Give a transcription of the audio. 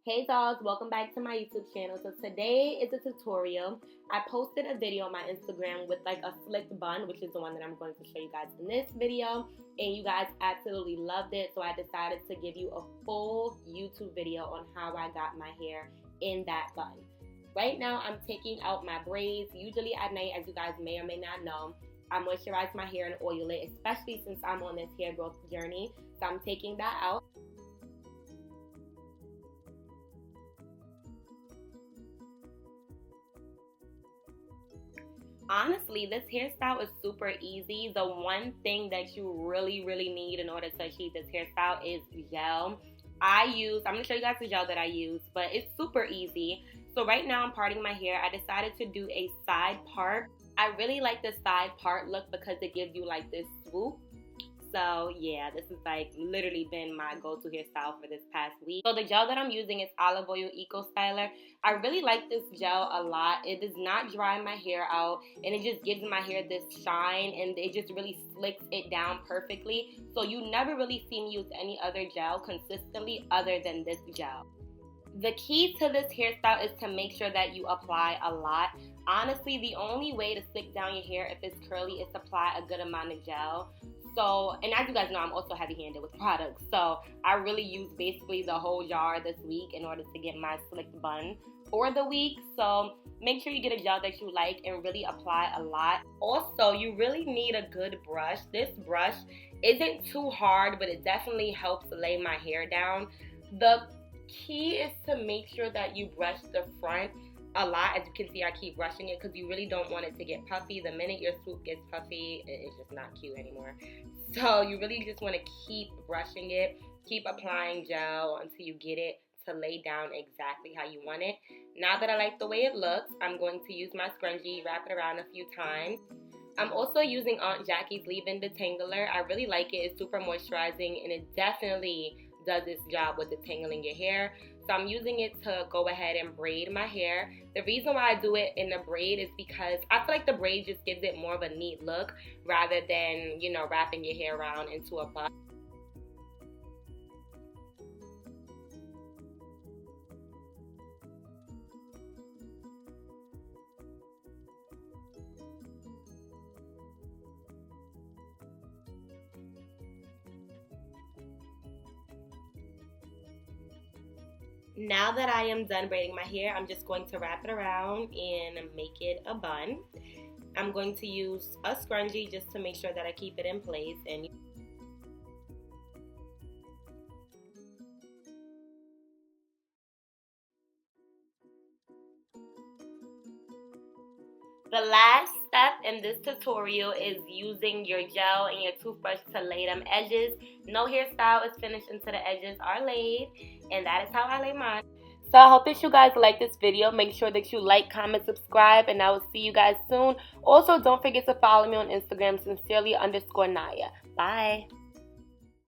Hey dolls, welcome back to my YouTube channel. So today is a tutorial. I posted a video on my Instagram with like a slicked bun, which is the one that I'm going to show you guys in this video, and you guys absolutely loved it. So I decided to give you a full YouTube video on how I got my hair in that bun. Right now I'm taking out my braids. Usually at night, as you guys may or may not know, I moisturize my hair and oil it, especially since I'm on this hair growth journey. So I'm taking that out. Honestly, this hairstyle is super easy. The one thing that you really need in order to achieve this hairstyle is gel. I'm going to show you guys the gel that I use, but it's super easy. So right now I'm parting my hair. I decided to do a side part. I really like the side part look because it gives you like this swoop. So yeah, this has like literally been my go-to hairstyle for this past week. So the gel that I'm using is Olive Oil Eco Styler. I really like this gel a lot. It does not dry my hair out, and it just gives my hair this shine, and it just really slicks it down perfectly. So you never really see me use any other gel consistently other than this gel. The key to this hairstyle is to make sure that you apply a lot. Honestly, the only way to slick down your hair if it's curly is to apply a good amount of gel. So, and as you guys know, I'm also heavy-handed with products. So I really used basically the whole jar this week in order to get my slicked bun for the week. So make sure you get a gel that you like and really apply a lot. Also, you really need a good brush. This brush isn't too hard, but it definitely helps lay my hair down. The key is to make sure that you brush the front a lot. As you can see, I keep brushing it because you really don't want it to get puffy. The minute your swoop gets puffy, it's just not cute anymore. So you really just want to keep brushing it, keep applying gel until you get it to lay down exactly how you want it. Now that I like the way it looks, I'm going to use my scrunchie, wrap it around a few times. I'm also using Aunt Jackie's Leave-In Detangler. I really like it. It's super moisturizing, and it definitely does its job with detangling your hair. So I'm using it to go ahead and braid my hair. The reason why I do it in a braid is because I feel like the braid just gives it more of a neat look rather than, you know, wrapping your hair around into a bun. Now that I am done braiding my hair, I'm just going to wrap it around and make it a bun. I'm going to use a scrunchie just to make sure that I keep it in place. And the last step in this tutorial is using your gel and your toothbrush to lay them edges. No hairstyle is finished until the edges are laid, and that is how I lay mine. So I hope that you guys like this video. Make sure that you like, comment, subscribe, and I will see you guys soon. Also, don't forget to follow me on Instagram, sincerely_Naya. Bye.